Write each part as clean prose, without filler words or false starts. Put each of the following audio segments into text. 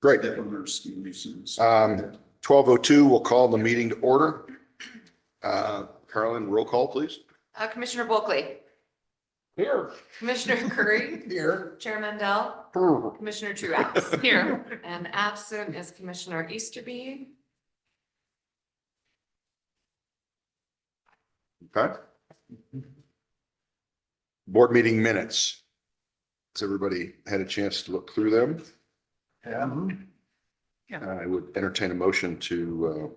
Great. 12:02, we'll call the meeting to order. Carolyn, roll call, please. Commissioner Bulkley. Here. Commissioner Curry. Here. Chair Mandel. Commissioner Truax. Here. And absent is Commissioner Easterby. Okay. Board meeting minutes. Has everybody had a chance to look through them? Yeah. I would entertain a motion to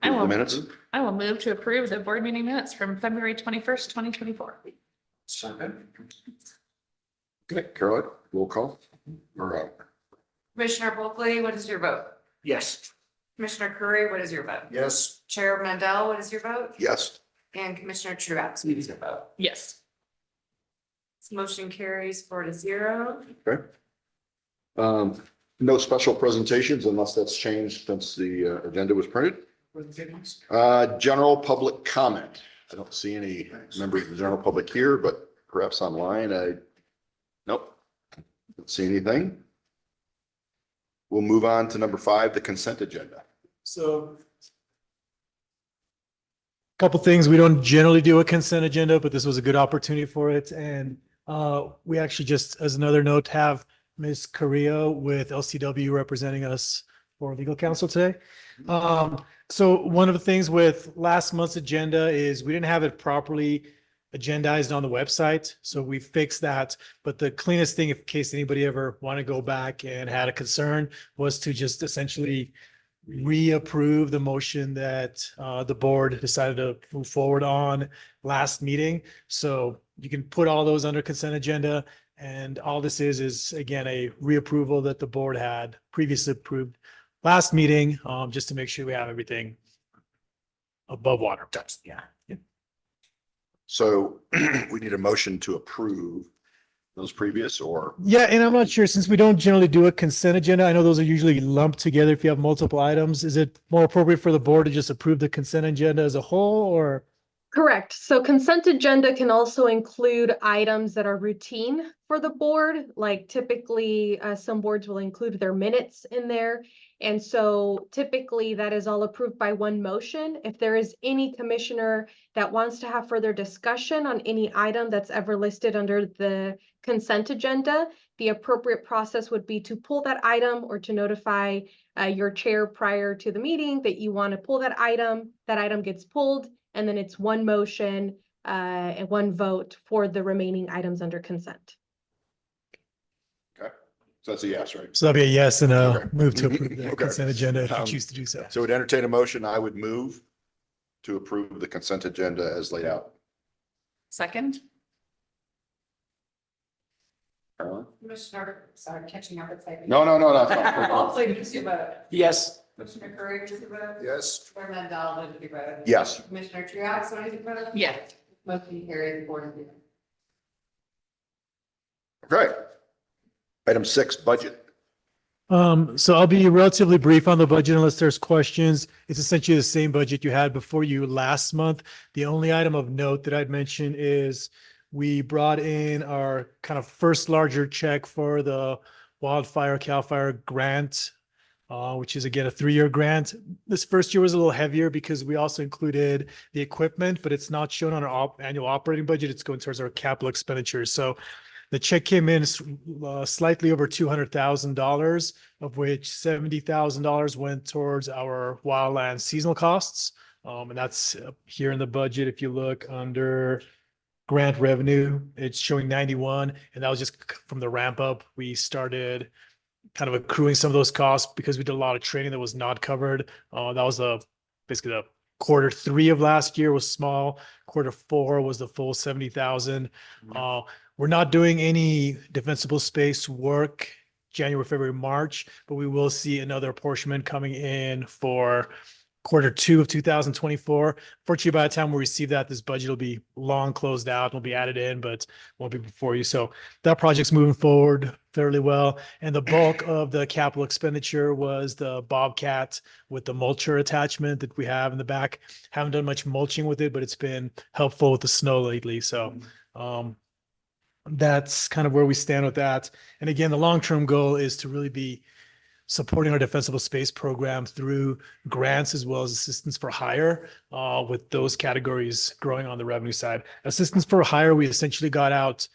I approve the will. minutes. I will move to approve the board meeting minutes from February 21st, 2024. Okay, Carolyn, roll call. Commissioner Bulkley, what is your vote? Yes. Commissioner Curry, what is your vote? Yes. Chair Mandel, what is your vote? Yes. And Commissioner Truax, what is your vote? Yes. This motion carries 4-0. Okay. No special presentations unless that's changed since the agenda was printed. General public comment. I don't see any members of the general public here, but perhaps online. Nope. Don't see anything. We'll move on to number 5, the consent agenda. So couple things. We don't generally do a consent agenda, but this was a good opportunity for it. And we actually just, as another note, have Ms. Carrillo with LCW representing us for legal counsel today. So one of the things with last month's agenda is we didn't have it properly agendized on the website. So we fixed that. But the cleanest thing, in case anybody ever want to go back and had a concern, was to just essentially reapprove the motion that the board decided to move forward on last meeting. So you can put all those under consent agenda. And all this is again, a reapproval that the board had previously approved last meeting, just to make sure we have everything above water. Yeah. So we need a motion to approve those previous or? Yeah, and I'm not sure, since we don't generally do a consent agenda, I know those are usually lumped together if you have multiple items. Is it more appropriate for the board to just approve the consent agenda as a whole, or? Correct. So consent agenda can also include items that are routine for the board. Like typically, some boards will include their minutes in there. And so typically that is all approved by one motion. If there is any commissioner that wants to have further discussion on any item that's ever listed under the consent agenda, the appropriate process would be to pull that item or to notify your chair prior to the meeting that you want to pull that item. That item gets pulled. And then it's one motion and one vote for the remaining items under consent. Okay, so that's a yes, right? So that'd be a yes and Okay. a move to approve the Okay. consent agenda if you Um, choose to do so. So would entertain a motion. I would move to approve the consent agenda as laid out. Second. Carolyn? Commissioner, sorry, catching up. No. Bulkley, what is your vote? Yes. Commissioner Curry, what is your vote? Yes. Chair Mandel, what is your vote? Yes. Commissioner Truax, what is your vote? Yes. Motion carries 4-0. Okay. Item 6, budget. So I'll be relatively brief on the budget unless there's questions. It's essentially the same budget you had before you last month. The only item of note that I'd mention is we brought in our kind of first larger check for the wildfire, CAL FIRE grant, which is again a 3-year grant. This first year was a little heavier because we also included the equipment, but it's not shown on our annual operating budget. It's going towards our capital expenditures. So the check came in slightly over $200,000, of which $70,000 went towards our wildland seasonal costs. And that's here in the budget. If you look under grant revenue, it's showing 91, and that was just from the ramp up. We started kind of accruing some of those costs because we did a lot of training that was not covered. That was basically the Q3 of last year was small. Q4 was the full 70,000. We're not doing any defensible space work January, February, March, but we will see another apportionment coming in for Q2 of 2024. Fortunately, by the time we receive that, this budget will be long closed out, will be added in, but won't be before you. So that project's moving forward fairly well. And the bulk of the capital expenditure was the Bobcat with the mulcher attachment that we have in the back. Haven't done much mulching with it, but it's been helpful with the snow lately. So that's kind of where we stand with that. And again, the long-term goal is to really be supporting our defensible space program through grants as well as assistance for hire, with those categories growing on the revenue side. Assistance for hire, we essentially got out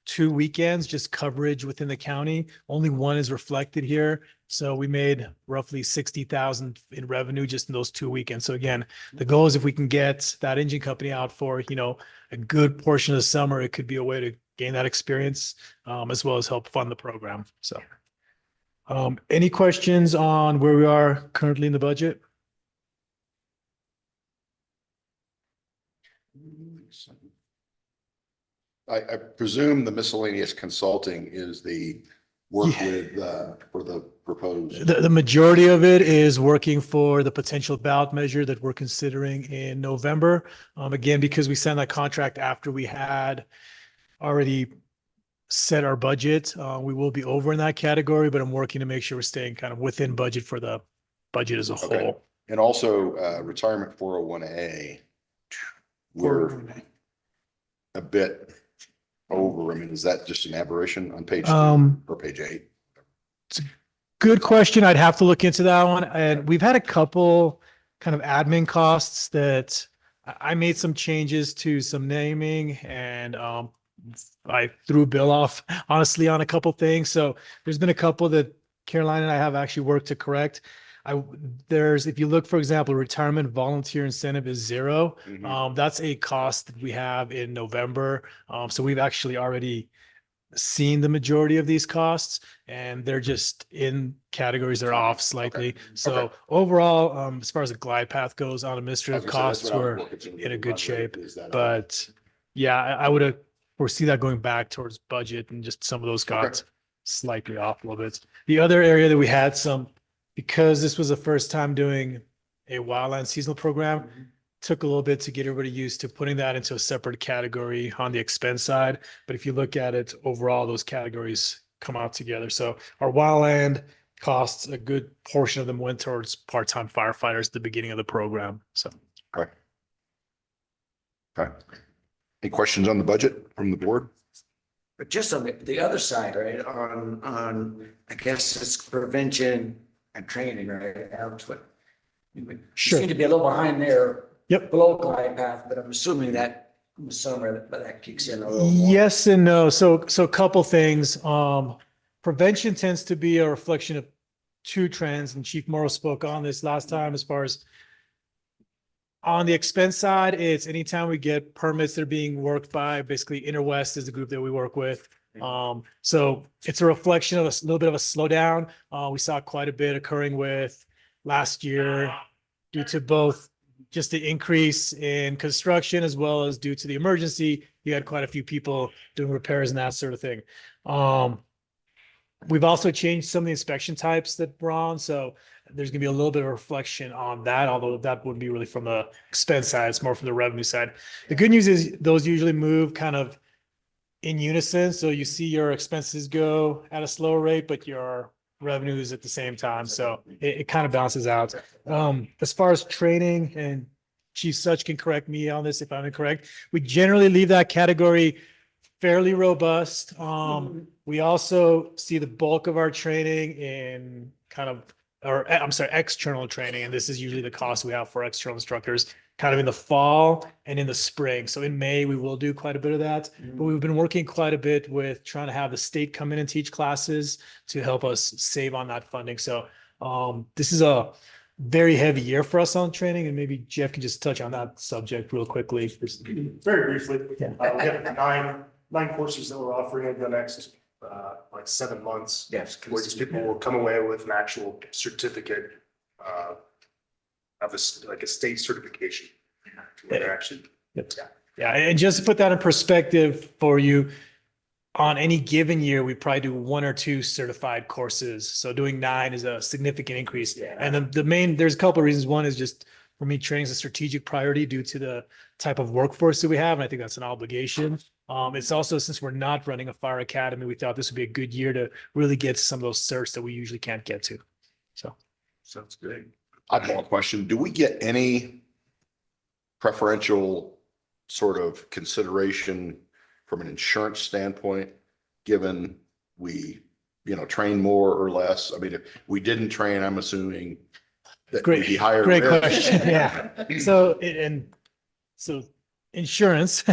2 weekends, just coverage within the county. Only one is reflected here. So we made roughly 60,000 in revenue just in those 2 weekends. So again, the goal is if we can get that engine company out for, a good portion of the summer, it could be a way to gain that experience, as well as help fund the program. So, any questions on where we are currently in the budget? I presume the miscellaneous consulting is the work Yeah. with, for the proposed. The majority of it is working for the potential ballot measure that we're considering in November. Again, because we signed that contract after we had already set our budget, we will be over in that category, but I'm working to make sure we're staying kind of within budget for the budget as a Okay. whole. And also, retirement 401A. We're a bit over. I mean, is that just an aberration on page 2 or page 8? Good question. I'd have to look into that one. And we've had a couple kind of admin costs that I made some changes to some naming, and I threw Bill off honestly on a couple things. So there's been a couple that Caroline and I have actually worked to correct. If you look, for example, retirement volunteer incentive is 0. That's a cost that we have in November. So we've actually already seen the majority of these costs, and they're just in categories that are off slightly. So overall, as far as the glide path goes on administrative costs, we're in a good shape. But yeah, I would have foresee that going back towards budget, and just some of those got slightly off a little bit. The other area that we had because this was the first time doing a wildland seasonal program, took a little bit to get everybody used to putting that into a separate category on the expense side. But if you look at it overall, those categories come out together. So our wildland costs, a good portion of them went towards part-time firefighters at the beginning of the program. So. Okay. Okay. Any questions on the budget from the board? But just on the other side, right, I guess it's prevention and training, right? That's what. You Sure. seem to be a little behind there. Yep. Below glide path, but I'm assuming that in the summer, but that kicks in a little more. Yes and no. So a couple things. Prevention tends to be a reflection of 2 trends, and Chief Morrow spoke on this last time. As far as on the expense side, it's anytime we get permits that are being worked by, basically Interwest is the group that we work with. So it's a reflection of a little bit of a slowdown. We saw quite a bit occurring with last year due to both just the increase in construction as well as due to the emergency. You had quite a few people doing repairs and that sort of thing. We've also changed some of the inspection types that we're on. So there's gonna be a little bit of reflection on that, although that wouldn't be really from the expense side. It's more from the revenue side. The good news is those usually move kind of in unison. So you see your expenses go at a slower rate, but your revenues at the same time. So it kind of balances out. As far as training, and Chief Such can correct me on this if I'm incorrect, we generally leave that category fairly robust. We also see the bulk of our training in external training. And this is usually the cost we have for external instructors kind of in the fall and in the spring. So in May, we will do quite a bit of that, but we've been working quite a bit with trying to have the state come in and teach classes to help us save on that funding. So this is a very heavy year for us on training, and maybe Jeff can just touch on that subject real quickly. Very briefly, Yeah. we have nine courses that we're offering over the next like 7 months. Yes. Where these people will come away with an actual certificate of a state certification. Where they're actually. Yeah, and just to put that in perspective for you, on any given year, we probably do 1 or 2 certified courses. So doing 9 is a significant increase. Yeah. And there's a couple of reasons. One is just for me, training is a strategic priority due to the type of workforce that we have. And I think that's an obligation. It's also, since we're not running a fire academy, we thought this would be a good year to really get to some of those certs that we usually can't get to. So. Sounds good. Oddball question. Do we get any preferential sort of consideration from an insurance standpoint, given we, train more or less? I mean, if we didn't train, I'm assuming that we'd be higher. Great risk. question. Yeah. So, so insurance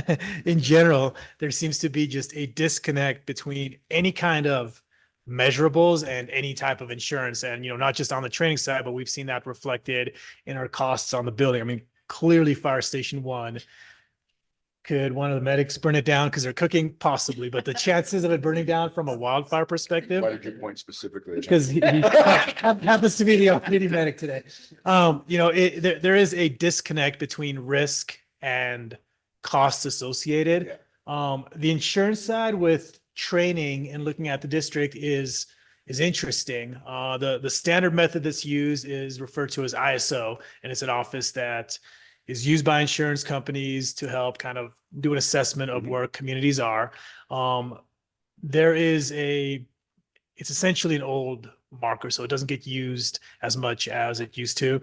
in general, there seems to be just a disconnect between any kind of measurables and any type of insurance. And, not just on the training side, but we've seen that reflected in our costs on the building. I mean, clearly Fire Station 1, could one of the medics burn it down because they're cooking? Possibly, but the chances of it burning down from a wildfire perspective, Why did you point specifically? because he happens to be the off-duty medic today. There is a disconnect between risk and costs associated. The insurance side with training and looking at the district is interesting. The standard method that's used is referred to as ISO, and it's an office that is used by insurance companies to help kind of do an assessment of where communities are. It's essentially an old marker, so it doesn't get used as much as it used to.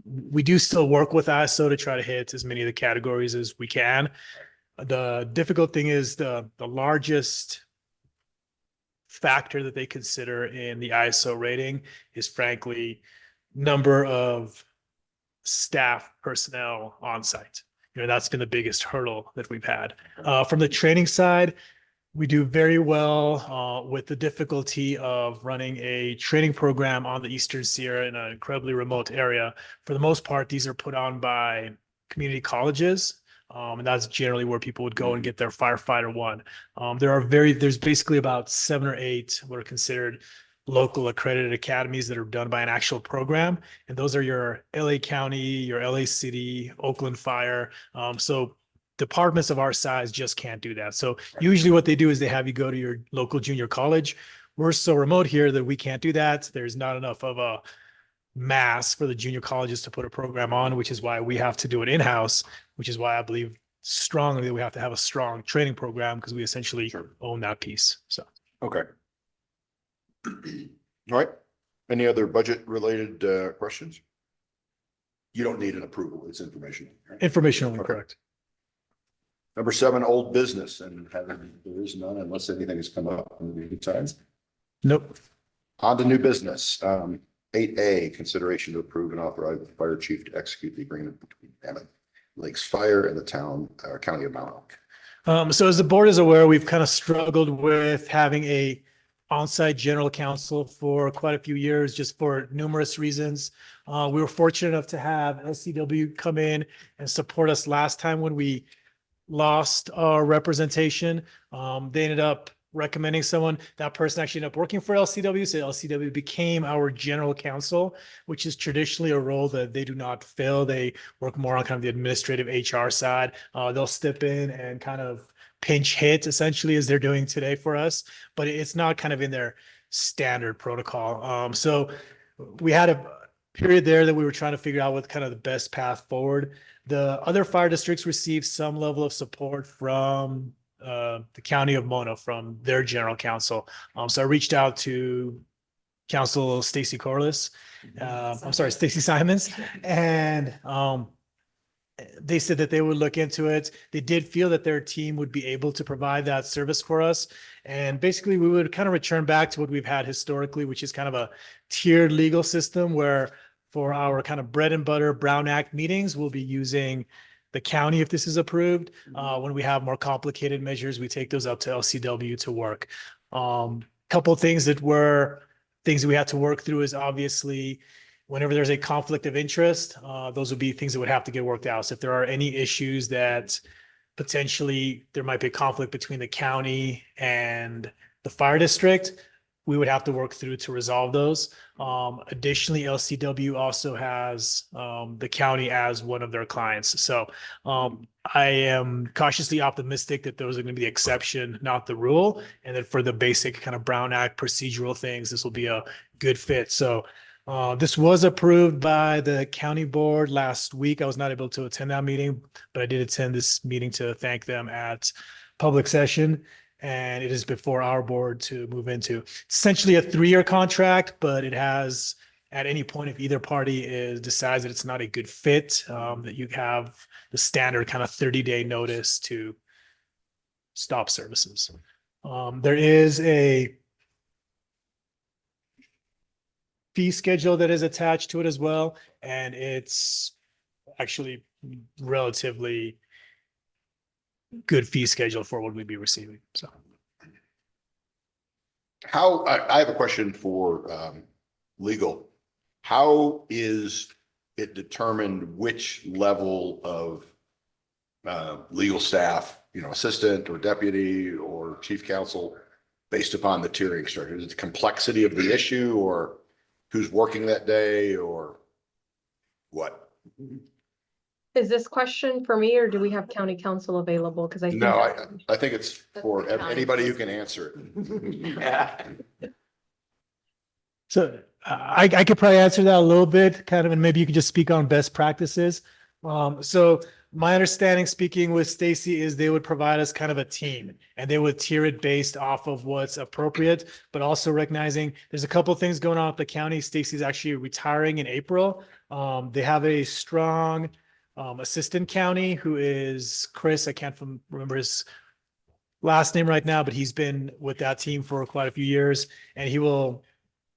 We do still work with ISO to try to hit as many of the categories as we can. The difficult thing is the largest factor that they consider in the ISO rating is frankly number of staff personnel on site. That's been the biggest hurdle that we've had. From the training side, we do very well with the difficulty of running a training program on the Eastern Sierra in an incredibly remote area. For the most part, these are put on by community colleges. And that's generally where people would go and get their firefighter one. There's basically about 7 or 8 what are considered local accredited academies that are done by an actual program. And those are your LA County, your LA City, Oakland Fire. So departments of our size just can't do that. So usually what they do is they have you go to your local junior college. We're so remote here that we can't do that. There's not enough of a mass for the junior colleges to put a program on, which is why we have to do it in-house, which is why I believe strongly that we have to have a strong training program because we essentially own that piece. So, Okay. All right. Any other budget related questions? You don't need an approval. It's information. Right? information only, correct. Number 7, old business, and there is none unless anything has come up in the meantime. Nope. On to new business. 8A, consideration to approve and authorize the fire chief to execute the agreement between Mammoth Lakes Fire and the county of Mount Elk. So as the board is aware, we've kind of struggled with having a on-site general counsel for quite a few years, just for numerous reasons. We were fortunate enough to have LCW come in and support us last time when we lost our representation. They ended up recommending someone. That person actually ended up working for LCW. So LCW became our general counsel, which is traditionally a role that they do not fill. They work more on kind of the administrative HR side. They'll step in and kind of pinch hit essentially as they're doing today for us, but it's not kind of in their standard protocol. So we had a period there that we were trying to figure out what kind of the best path forward. The other fire districts received some level of support from the county of Mono, from their general counsel. So I reached out to Council Stacy Corliss, Stacy Simons, and they said that they would look into it. They did feel that their team would be able to provide that service for us. And basically we would kind of return back to what we've had historically, which is kind of a tiered legal system where for our kind of bread and butter Brown Act meetings, we'll be using the county if this is approved. When we have more complicated measures, we take those up to LCW to work. Couple of things that we had to work through is obviously whenever there's a conflict of interest, those would be things that would have to get worked out. So if there are any issues that potentially there might be a conflict between the county and the fire district, we would have to work through to resolve those. Additionally, LCW also has the county as one of their clients. So I am cautiously optimistic that those are going to be the exception, not the rule. And that for the basic kind of Brown Act procedural things, this will be a good fit. So this was approved by the county board last week. I was not able to attend that meeting, but I did attend this meeting to thank them at public session. And it is before our board to move into. It's essentially a 3-year contract, but it has, at any point, if either party decides that it's not a good fit, that you have the standard kind of 30-day notice to stop services. There is a fee schedule that is attached to it as well, and it's actually relatively good fee schedule for what we'd be receiving. So How, I have a question for legal. How is it determined which level of legal staff, assistant or deputy or chief counsel, based upon the tiering structure? Is it the complexity of the issue, or who's working that day, or what? Is this question for me, or do we have county council available? Because I think. No, I think it's for That's the county. anybody who can answer it. Yeah. So I could probably answer that a little bit, kind of, and maybe you could just speak on best practices. So my understanding, speaking with Stacy, is they would provide us kind of a team, and they would tier it based off of what's appropriate, but also recognizing there's a couple of things going on at the county. Stacy's actually retiring in April. They have a strong assistant county who is Chris. I can't remember his last name right now, but he's been with that team for quite a few years, and he will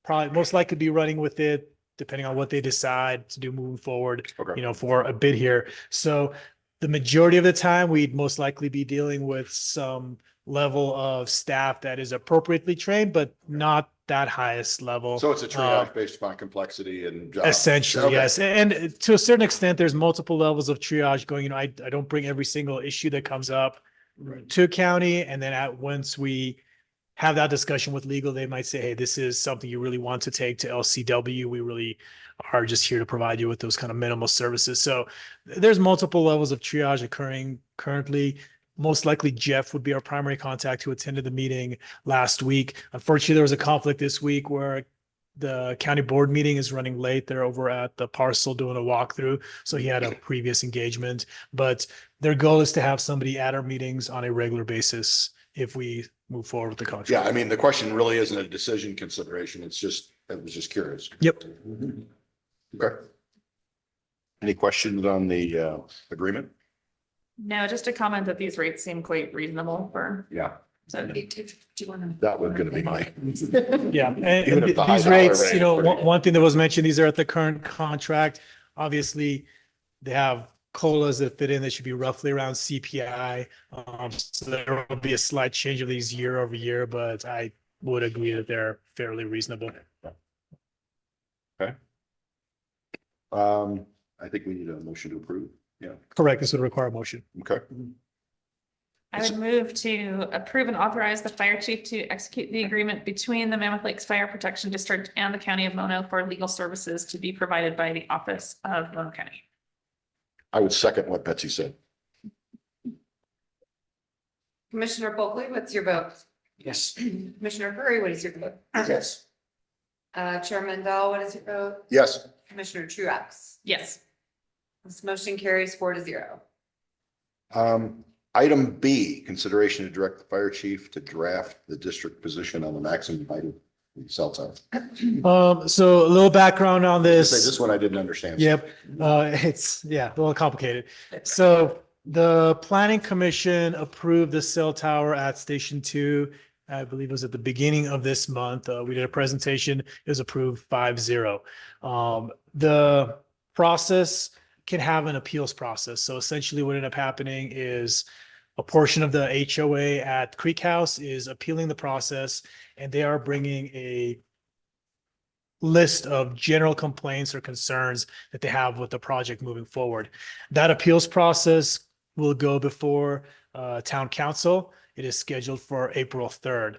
probably most likely be running with it depending on what they decide to do moving forward, Okay. for a bit here. So the majority of the time, we'd most likely be dealing with some level of staff that is appropriately trained, but not that highest level. So it's a triage based upon complexity and job. Essentially, Okay. yes. And to a certain extent, there's multiple levels of triage going. I don't bring every single issue that comes up to county. And then once we have that discussion with legal, they might say, hey, this is something you really want to take to LCW. We really are just here to provide you with those kind of minimal services. So there's multiple levels of triage occurring currently. Most likely Jeff would be our primary contact who attended the meeting last week. Unfortunately, there was a conflict this week where the county board meeting is running late. They're over at the parcel doing a walkthrough. So he had a previous engagement, but their goal is to have somebody at our meetings on a regular basis if we move forward with the contract. Yeah, I mean, the question really isn't a decision consideration. I was just curious. Yep. Okay. Any questions on the agreement? No, just a comment that these rates seem quite reasonable for, Yeah, so Do you want to? that was gonna be my, Yeah, Even and if the high these dollar rates, rate, but- one thing that was mentioned, these are at the current contract. Obviously, they have COLAs that fit in, that should be roughly around CPI. So there will be a slight change of these year over year, but I would agree that they're fairly reasonable. I think we need a motion to approve. Yeah, Correct, this would require a motion. okay. I would move to approve and authorize the fire chief to execute the agreement between the Mammoth Lakes Fire Protection District and the County of Mono for legal services to be provided by the Office of Mono County. I would second what Betsy said. Commissioner Bulkley, what's your vote? Yes. Commissioner Furry, what is your vote? Yes. Chairman Dahl, what is your vote? Yes, Commissioner Truax? Yes. This motion carries 4-0. item B, consideration to direct the fire chief to draft the district position on the maximum height of cell tower. So a little background on Say this. this one I didn't understand. Yep, it's, a little complicated. So the planning commission approved the cell tower at Station 2. I believe it was at the beginning of this month. We did a presentation. It was approved 5-0. The process can have an appeals process. So essentially what ended up happening is a portion of the HOA at Creek House is appealing the process, and they are bringing a list of general complaints or concerns that they have with the project moving forward. That appeals process will go before town council. It is scheduled for April 3rd.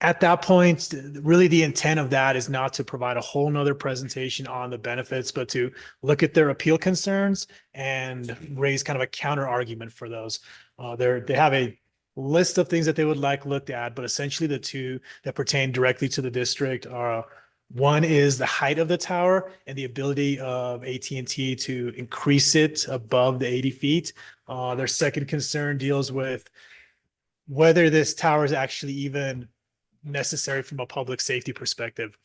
At that point, really the intent of that is not to provide a whole nother presentation on the benefits, but to look at their appeal concerns and raise kind of a counter argument for those. They have a list of things that they would like looked at, but essentially the two that pertain directly to the district are, one is the height of the tower and the ability of AT&T to increase it above the 80 feet. Their second concern deals with whether this tower is actually even necessary from a public safety perspective.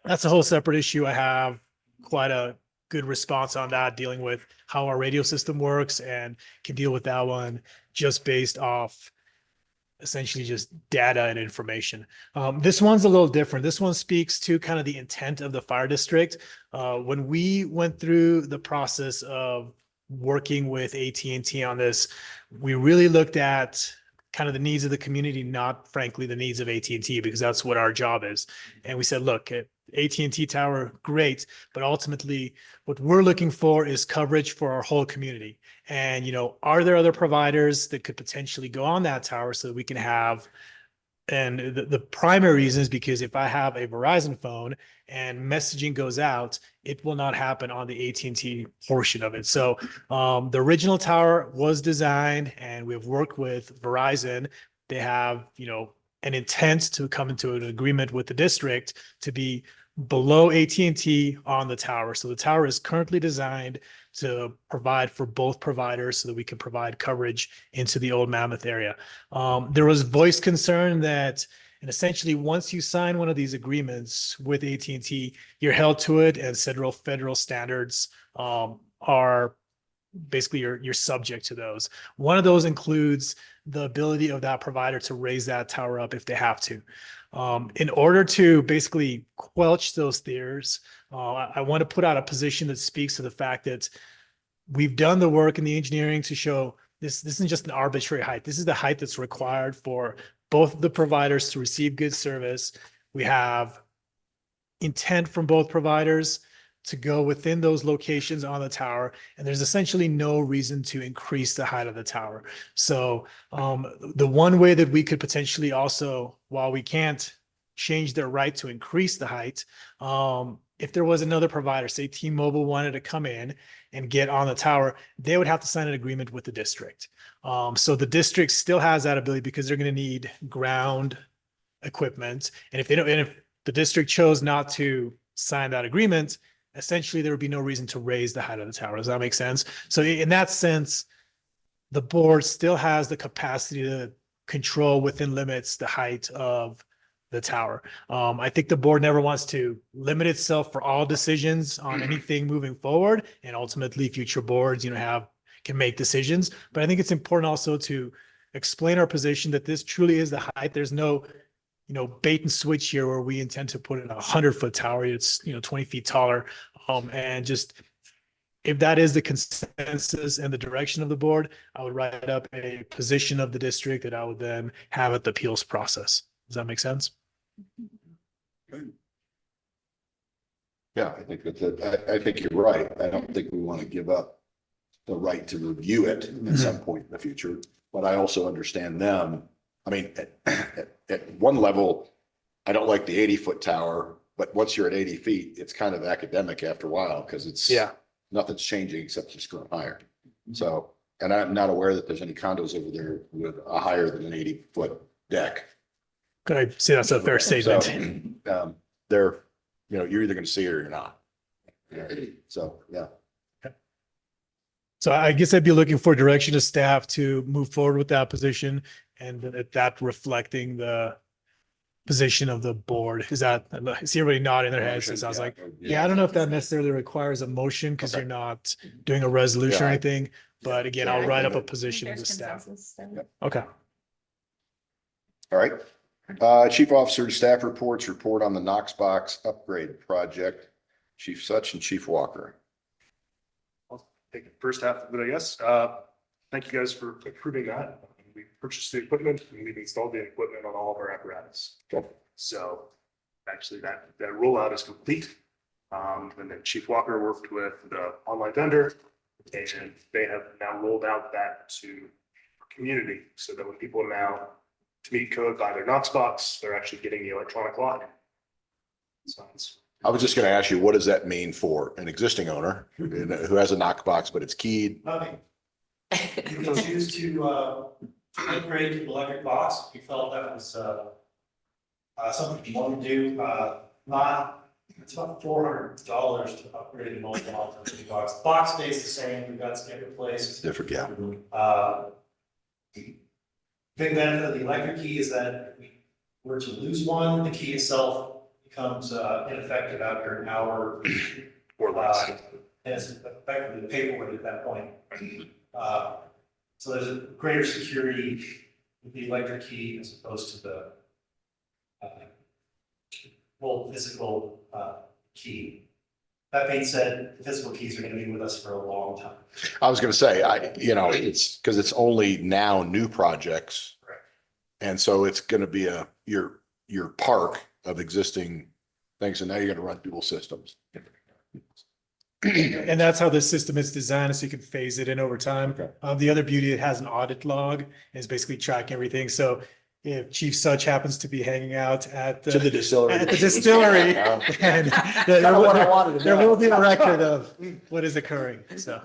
That's a whole separate issue. I have quite a good response on that, dealing with how our radio system works, and can deal with that one just based off essentially just data and information. This one's a little different. This one speaks to kind of the intent of the fire district. When we went through the process of working with AT&T on this, we really looked at kind of the needs of the community, not frankly the needs of AT&T, because that's what our job is. And we said, look, AT&T tower, great, but ultimately what we're looking for is coverage for our whole community. And, you know, are there other providers that could potentially go on that tower so that we can have, and the primary reason is because if I have a Verizon phone and messaging goes out, it will not happen on the AT&T portion of it. So the original tower was designed, and we've worked with Verizon. They have, you know, an intent to come into an agreement with the district to be below AT&T on the tower. So the tower is currently designed to provide for both providers so that we can provide coverage into the Old Mammoth area. There was voice concern that, and essentially once you sign one of these agreements with AT&T, you're held to it, and federal standards are basically you're subject to those. One of those includes the ability of that provider to raise that tower up if they have to. In order to basically quelch those fears, I want to put out a position that speaks to the fact that we've done the work in the engineering to show this isn't just an arbitrary height. This is the height that's required for both the providers to receive good service. We have intent from both providers to go within those locations on the tower, and there's essentially no reason to increase the height of the tower. So the one way that we could potentially also, while we can't change their right to increase the height, if there was another provider, say T-Mobile wanted to come in and get on the tower, they would have to sign an agreement with the district. So the district still has that ability because they're going to need ground equipment. And if they don't, and if the district chose not to sign that agreement, essentially there would be no reason to raise the height of the tower. Does that make sense? So in that sense, the board still has the capacity to control within limits the height of the tower. I think the board never wants to limit itself for all decisions on anything moving forward, and ultimately future boards, you know, can make decisions. But I think it's important also to explain our position that this truly is the height. There's no, you know, bait and switch here where we intend to put in 100-foot tower. It's, you know, 20 feet taller. And just, if that is the consensus and the direction of the board, I would write up a position of the district that I would then have at the appeals process. Does that make sense? Yeah, I think I think you're right. I don't think we want to give up the right to review it at some point in the future, but I also understand them. I mean, at one level, I don't like the 80-foot tower, but once you're at 80 feet, it's kind of academic after a while because it's nothing's changing except just going higher. So, and I'm not aware that there's any condos over there with a higher than an 80-foot deck. Could I say that's a fair statement? So, they're, you know, you're either going to see it or you're not. So, yeah. So I guess I'd be looking for direction to staff to move forward with that position, and that reflecting the position of the board. Is that, I see everybody nodding their heads. So I was like, yeah, I don't know if that necessarily requires a motion because you're not doing a resolution or anything. But again, I'll write up a position of the staff. Okay. All right. Chief Officer to staff reports, report on the Knox box upgrade project. Chief Such and Chief Walker. I'll take the first half of it, I guess. Thank you guys for approving that. We purchased the equipment and we've installed the equipment on all of our apparatus. So actually that rollout is complete. And then Chief Walker worked with the online vendor, and they have now rolled out that to our community so that when people are now to meet code by their Knox box, they're actually getting the electronic lock. So I was just going to ask you, what does that mean for an existing owner who has a Knox box, but it's keyed? Nothing. You can choose to upgrade to the electric box. We felt that was something you want to do. It's about $400 to upgrade an old box to the box. The box stays the same. We've got to get replaced. Different, yeah. Big benefit of the electric key is that if we were to lose one, the key itself becomes ineffective after an hour or less. and it's effectively the paperwork at that point. So there's a greater security with the electric key as opposed to the full physical key. That being said, the physical keys are going to be with us for a long time. I was gonna say, it's because it's only now new projects. Correct. And so it's gonna be your park of existing things, and now you're gonna run dual systems. And that's how the system is designed, so you can phase it in over time. Okay. The other beauty, it has an audit log, and it's basically tracking everything. So if Chief Such happens to be hanging out at To the distillery. at the distillery, and Kinda what I wanted to there know. will be a record of what is occurring, so.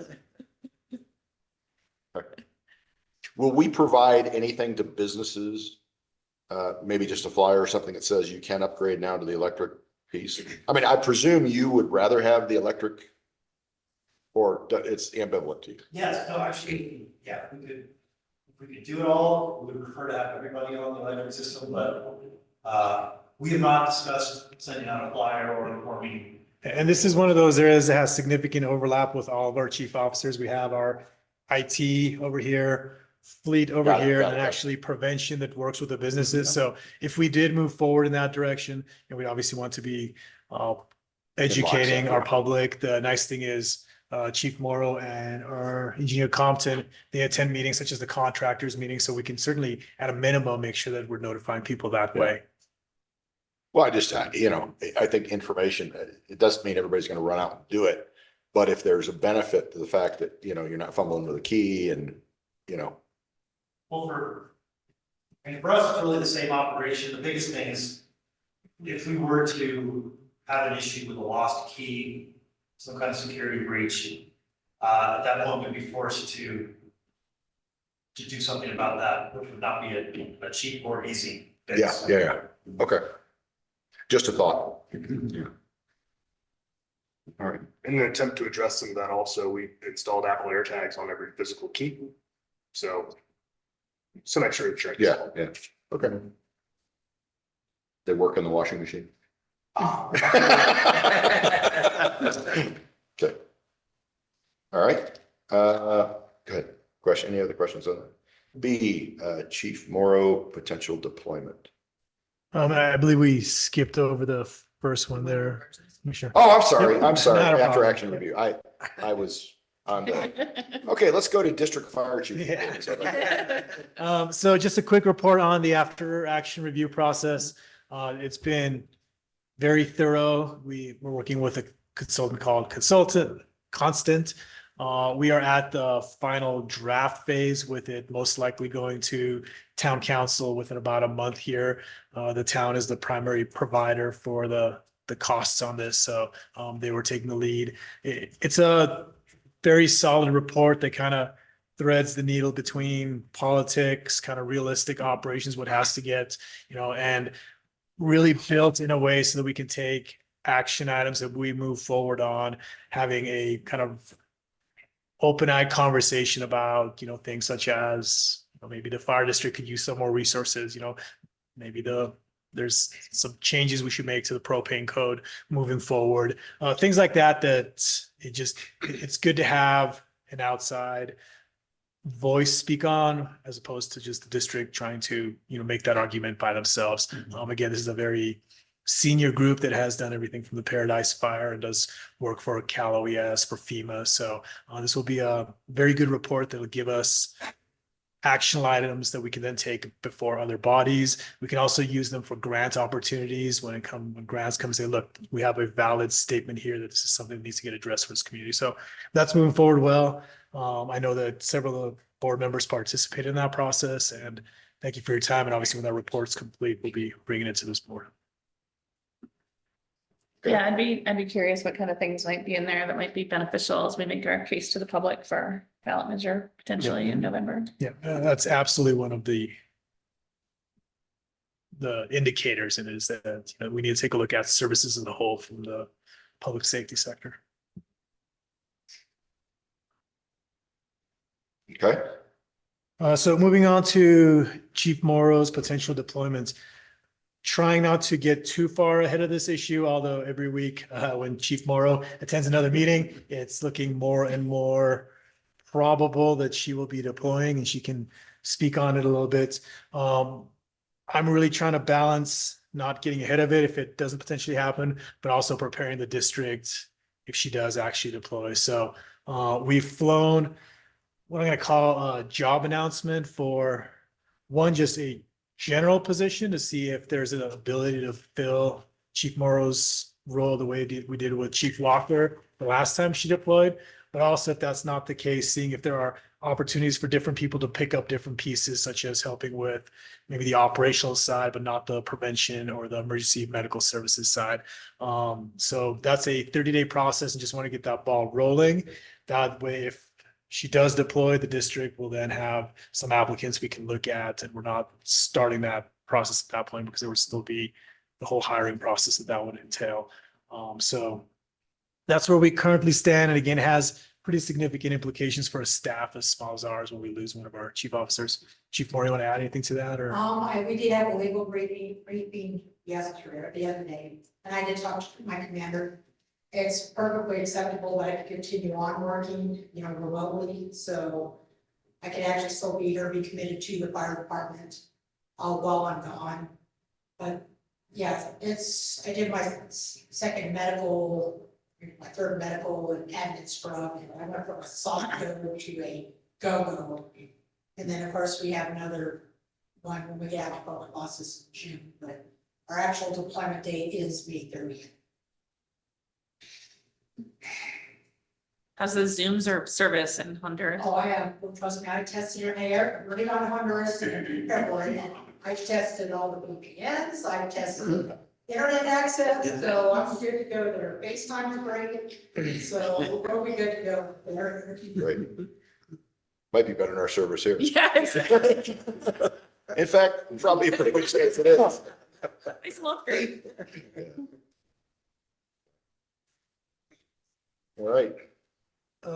Will we provide anything to businesses? Maybe just a flyer or something that says you can upgrade now to the electric piece? I mean, I presume you would rather have the electric, or it's ambivalent to you? Yes, no, actually, yeah, if we could do it all, we would prefer to have everybody on the electric system, but we have not discussed sending out a flyer or meeting. And this is one of those areas that has significant overlap with all of our chief officers. We have our IT over here, fleet over Got it, here, got and it. actually prevention that works with the businesses. So if we did move forward in that direction, and we obviously want to be educating our public. The nice thing is Chief Morrow and our engineer Compton, they attend meetings such as the contractors meeting, so we can certainly at a minimum make sure that we're notifying people that way. Well, I think information, it doesn't mean everybody's gonna run out and do it. But if there's a benefit to the fact that, you're not fumbling with a key and, Well, for us, it's really the same operation. The biggest thing is if we were to have an issue with a lost key, some kind of security breach, at that point, we'd be forced to do something about that, which would not be a cheap or easy fix. yeah. Okay. Just a thought. All right. In an attempt to address some of that also, we installed Apple AirTags on every physical key. So some extra insurance. Yeah. Okay. They work in the washing machine. Okay. All right. Go ahead. Any other questions on that? B, Chief Morrow, potential deployment. I believe we skipped over the first one there, Commissioner. Oh, I'm sorry. Yep, I'm sorry. not a After problem. action review. I was on the, okay, let's go to district fire chief. Yeah. So just a quick report on the after action review process. It's been very thorough. We're working with a consultant called Constant. We are at the final draft phase with it, most likely going to town council within about a month here. The town is the primary provider for the costs on this, so they were taking the lead. It's a very solid report that kind of threads the needle between politics, kind of realistic operations, what has to get, and really built in a way so that we can take action items that we move forward on, having a kind of open-eyed conversation about, things such as, maybe the fire district could use some more resources, maybe there's some changes we should make to the propane code moving forward. Things like that, it's good to have an outside voice speak on, as opposed to just the district trying to, make that argument by themselves. Again, this is a very senior group that has done everything from the Paradise Fire and does work for Cal OES, for FEMA. So this will be a very good report that will give us action items that we can then take before other bodies. We can also use them for grant opportunities when grants come, say, look, we have a valid statement here that this is something that needs to get addressed for this community. So that's moving forward well. I know that several of the board members participated in that process, and thank you for your time. And obviously when that report's complete, we'll be bringing it to this board. Yeah, I'd be curious what kind of things might be in there that might be beneficial as we make our case to the public for ballot measure potentially in November. Yeah, that's absolutely one of the indicators, and is that we need to take a look at services as a whole from the public safety sector. Okay. So moving on to Chief Morrow's potential deployments. Trying not to get too far ahead of this issue, although every week when Chief Morrow attends another meeting, it's looking more and more probable that she will be deploying, and she can speak on it a little bit. I'm really trying to balance not getting ahead of it if it doesn't potentially happen, but also preparing the district if she does actually deploy. So we've flown what I'm going to call a job announcement for one, just a general position to see if there's an ability to fill Chief Morrow's role the way we did with Chief Walker the last time she deployed. But also, if that's not the case, seeing if there are opportunities for different people to pick up different pieces, such as helping with maybe the operational side, but not the prevention or the emergency medical services side. So that's a 30-day process, and just want to get that ball rolling. That way, if she does deploy, the district will then have some applicants we can look at, and we're not starting that process at that point because there would still be the whole hiring process that would entail. So that's where we currently stand. And again, has pretty significant implications for a staff as small as ours when we lose one of our chief officers. Chief Moore, you want to add anything to that, or? We did have a legal briefing yesterday, or the other day, and I did talk to my commander. It's perfectly acceptable that I could continue on working, remotely, so I could actually still be here, be committed to the fire department, while I'm gone. But yeah, I did my second medical, my third medical and admin scrub, and I went from a soft go to a go-go. And then, of course, we have another one when we get out of public losses in June, but our actual deployment date is May 30th. How's the Zoom service in Honduras? Oh, I have, trust me, I tested your hair, really on Honduras in February. I tested all the VPNs, I tested internet access, so I'm good to go there. FaceTime's great, so we'll be good to go there. Right. Might be better than our servers here. Yeah, exactly. In fact, probably pretty much as it is. They look great. All right.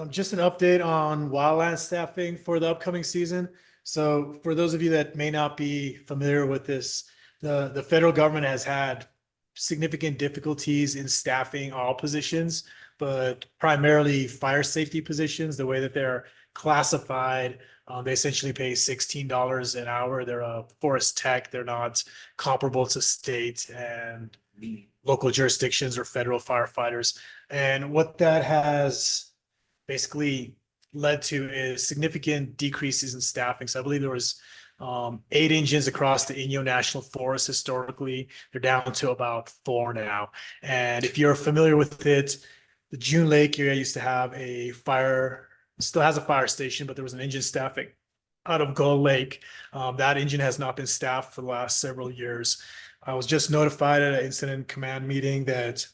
Just an update on wildland staffing for the upcoming season. So for those of you that may not be familiar with this, the federal government has had significant difficulties in staffing all positions, but primarily fire safety positions. The way that they're classified, they essentially pay $16 an hour. They're a forest tech. They're not comparable to state and local jurisdictions or federal firefighters. And what that has basically led to is significant decreases in staffing. So I believe there was 8 engines across the Inyo National Forest historically. They're down to about 4 now. And if you're familiar with it, the June Lake area used to have a fire, still has a fire station, but there was an engine staffing out of Gull Lake. That engine has not been staffed for the last several years. I was just notified at an incident command meeting that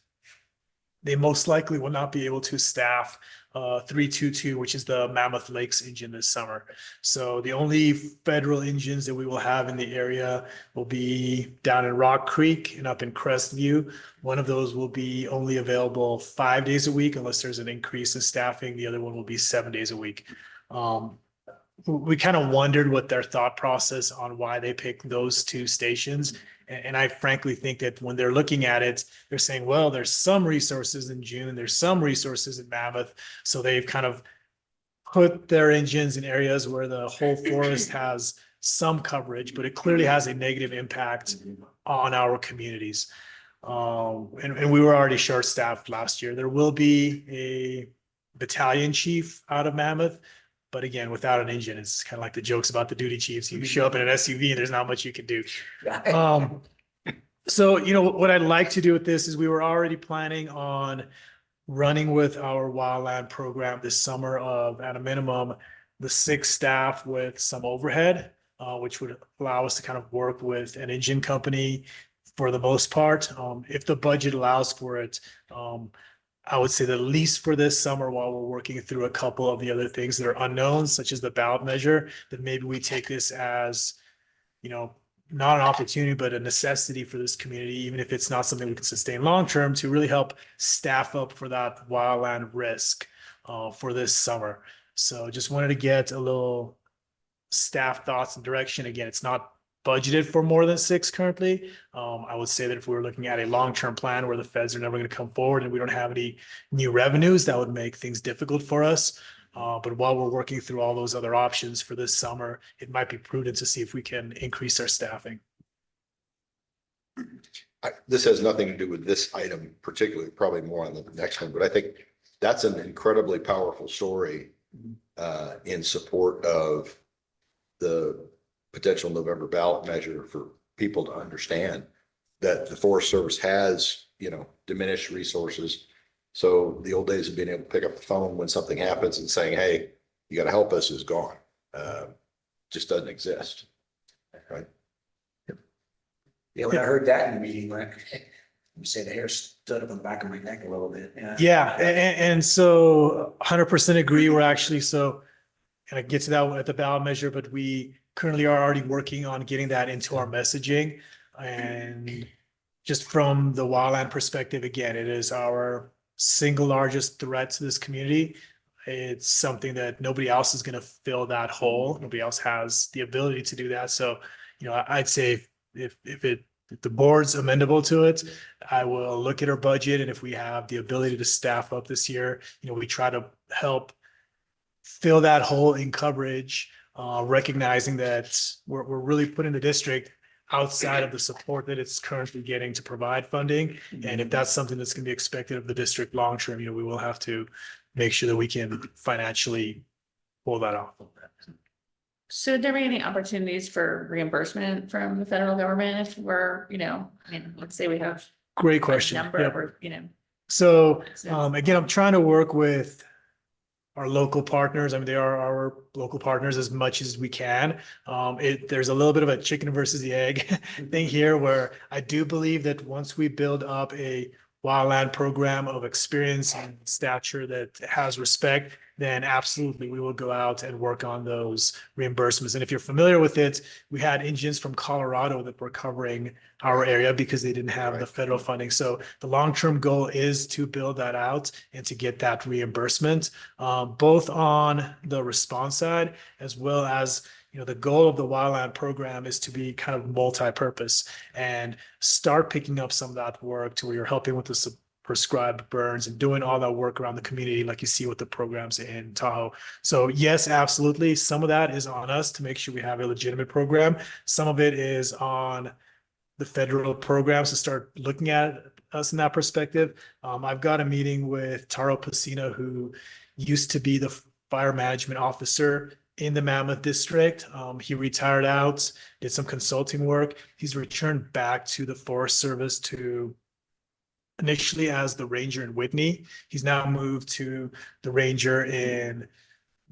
they most likely will not be able to staff 322, which is the Mammoth Lakes engine this summer. So the only federal engines that we will have in the area will be down in Rock Creek and up in Crestview. One of those will be only available 5 days a week unless there's an increase in staffing. The other one will be 7 days a week. We kind of wondered what their thought process on why they picked those 2 stations. And I frankly think that when they're looking at it, they're saying, well, there's some resources in June, there's some resources in Mammoth. So they've kind of put their engines in areas where the whole forest has some coverage, but it clearly has a negative impact on our communities. And we were already short-staffed last year. There will be a battalion chief out of Mammoth. But again, without an engine, it's kind of like the jokes about the duty chiefs. You show up in an SUV and there's not much you can do. So, what I'd like to do with this is we were already planning on running with our wildland program this summer of, at a minimum, the 6 staff with some overhead, which would allow us to kind of work with an engine company for the most part. If the budget allows for it, I would say the least for this summer, while we're working through a couple of the other things that are unknowns, such as the ballot measure, that maybe we take this as, not an opportunity, but a necessity for this community, even if it's not something we can sustain long-term, to really help staff up for that wildland risk for this summer. So just wanted to get a little staff thoughts and direction. Again, it's not budgeted for more than 6 currently. I would say that if we were looking at a long-term plan where the feds are never going to come forward and we don't have any new revenues, that would make things difficult for us. But while we're working through all those other options for this summer, it might be prudent to see if we can increase our staffing. This has nothing to do with this item particularly, probably more on the next one, but I think that's an incredibly powerful story in support of the potential November ballot measure for people to understand that the Forest Service has, diminished resources. So the old days of being able to pick up the phone when something happens and saying, hey, you got to help us is gone. Just doesn't exist. Right. Yeah, when I heard that in the meeting, like, you say the hair stood up on the back of my neck a little bit. Yeah, and so 100% agree. We're actually, so, and I get to that at the ballot measure, but we currently are already working on getting that into our messaging. And just from the wildland perspective, again, it is our single largest threat to this community. It's something that nobody else is going to fill that hole. Nobody else has the ability to do that. So, I'd say if the board's amendable to it, I will look at our budget. And if we have the ability to staff up this year, we try to help fill that hole in coverage, recognizing that we're really putting the district outside of the support that it's currently getting to provide funding. And if that's something that's going to be expected of the district long term, we will have to make sure that we can financially pull that off. Should there be any opportunities for reimbursement from the federal government if we're, let's say we have Great a question. number Yep. or, So again, I'm trying to work with our local partners. I mean, they are our local partners as much as we can. There's a little bit of a chicken versus the egg thing here, where I do believe that once we build up a wildland program of experience and stature that has respect, then absolutely we will go out and work on those reimbursements. And if you're familiar with it, we had engines from Colorado that were covering our area because they didn't have the federal funding. So the long-term goal is to build that out and to get that reimbursement, both on the response side as well as the goal of the wildland program is to be kind of multi-purpose and start picking up some of that work to where you're helping with the prescribed burns and doing all that work around the community like you see with the programs in Tahoe. So yes, absolutely. Some of that is on us to make sure we have a legitimate program. Some of it is on the federal programs to start looking at us in that perspective. I've got a meeting with Taro Pacino, who used to be the fire management officer in the Mammoth district. He retired out, did some consulting work. He's returned back to the Forest Service to initially as the ranger in Whitney. He's now moved to the ranger in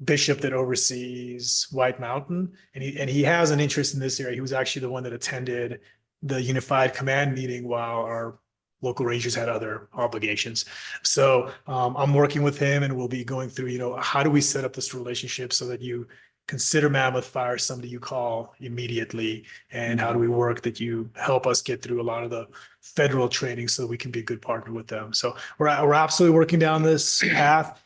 Bishop that oversees White Mountain. And he has an interest in this area. He was actually the one that attended the Unified Command meeting while our local rangers had other obligations. So I'm working with him and we'll be going through, how do we set up this relationship so that you consider Mammoth Fire somebody you call immediately, and how do we work that you help us get through a lot of the federal training so we can be a good partner with them. So we're absolutely working down this path.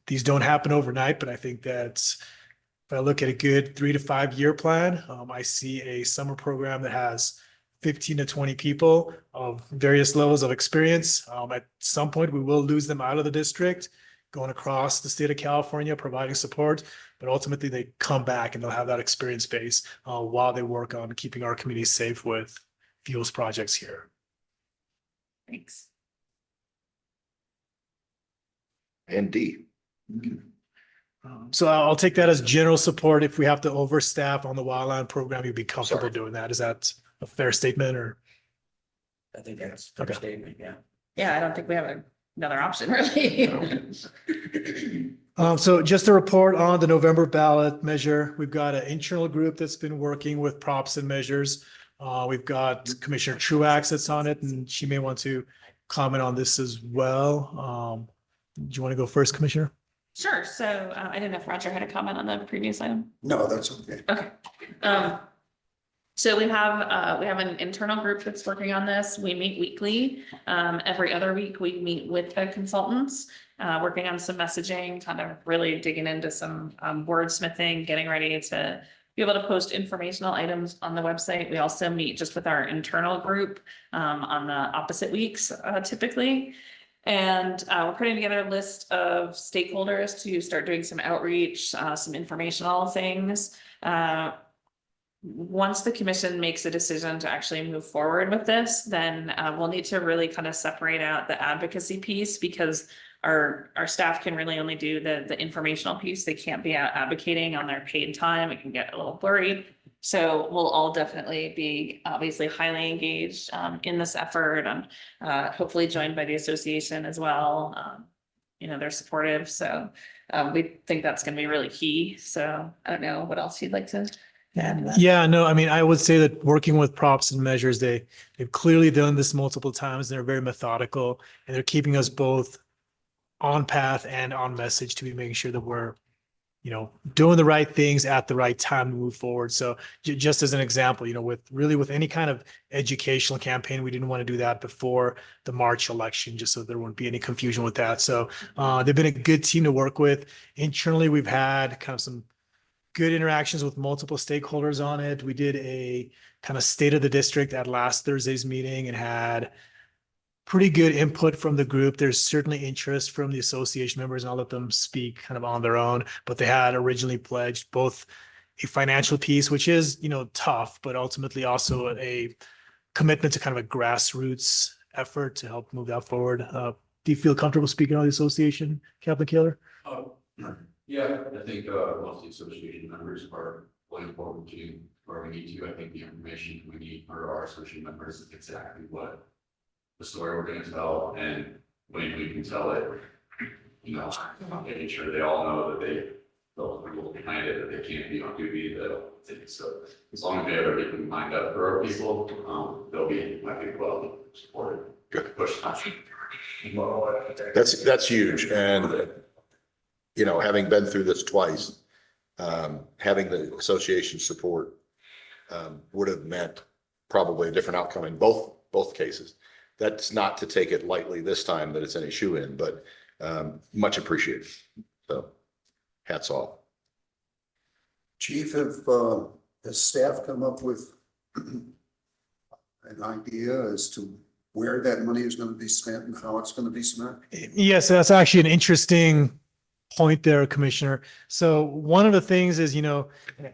These don't happen overnight, but I think that if I look at a good 3 to 5 year plan, I see a summer program that has 15 to 20 people of various levels of experience. At some point, we will lose them out of the district, going across the state of California, providing support, but ultimately they come back and they'll have that experience base while they work on keeping our community safe with fuels projects here. Thanks. And D. So I'll take that as general support. If we have to overstaff on the wildland program, you'd be comfortable doing that. Is that a fair statement or? I think that's a fair statement, yeah. Yeah, I don't think we have another option really. So just a report on the November ballot measure. We've got an internal group that's been working with props and measures. We've got Commissioner Truax that's on it, and she may want to comment on this as well. Do you want to go first, Commissioner? Sure. So I didn't know if Roger had a comment on the previous item. No, that's okay. Okay. So we have an internal group that's working on this. We meet weekly. Every other week we meet with the consultants, working on some messaging, kind of really digging into some wordsmithing, getting ready to be able to post informational items on the website. We also meet just with our internal group on the opposite weeks typically. And we're putting together a list of stakeholders to start doing some outreach, some informational things. Once the commission makes a decision to actually move forward with this, then we'll need to really kind of separate out the advocacy piece, because our staff can really only do the informational piece. They can't be out advocating on their paid time. It can get a little blurry. So we'll all definitely be obviously highly engaged in this effort, and hopefully joined by the association as well. You know, they're supportive, so we think that's going to be really key. So I don't know what else you'd like to add to that. Yeah, no, I mean, I would say that working with props and measures, they've clearly done this multiple times. They're very methodical, and they're keeping us both on path and on message to be making sure that we're, you know, doing the right things at the right time to move forward. So just as an example, you know, with any kind of educational campaign, we didn't want to do that before the March election, just so there wouldn't be any confusion with that. So they've been a good team to work with. Internally, we've had kind of some good interactions with multiple stakeholders on it. We did a kind of state of the district at last Thursday's meeting and had pretty good input from the group. There's certainly interest from the association members, and I'll let them speak kind of on their own, but they had originally pledged both a financial piece, which is, you know, tough, but ultimately also a commitment to kind of a grassroots effort to help move that forward. Do you feel comfortable speaking on the association, Captain Kaler? Yeah, I think most of the association members are going forward to where we need to. I think the information we need for our association members is exactly what the story we're going to tell, and when we can tell it, you know, making sure they all know that they feel the people behind it, that they can't be on duty, that so as long as we have everything lined up for our people, they'll be, I think, well supported. Good. Push. That's huge. And, you know, having been through this twice, having the association support would have meant probably a different outcome in both cases. That's not to take it lightly this time that it's any shoe in, but much appreciated. So hats off. Chief, has staff come up with an idea as to where that money is going to be spent and how it's going to be spent? Yes, that's actually an interesting point there, Commissioner. So one of the things is, you know,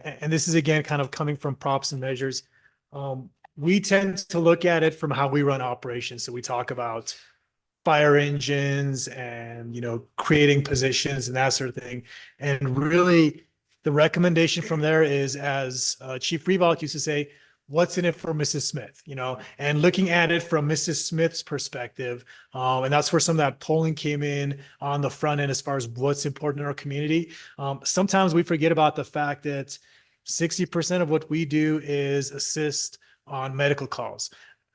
and this is again kind of coming from props and measures. We tend to look at it from how we run operations. So we talk about fire engines and, you know, creating positions and that sort of thing. And really the recommendation from there is, as Chief Revolk used to say, what's in it for Mrs. Smith, you know, and looking at it from Mrs. Smith's perspective. And that's where some of that polling came in on the front end as far as what's important in our community. Sometimes we forget about the fact that 60% of what we do is assist on medical calls.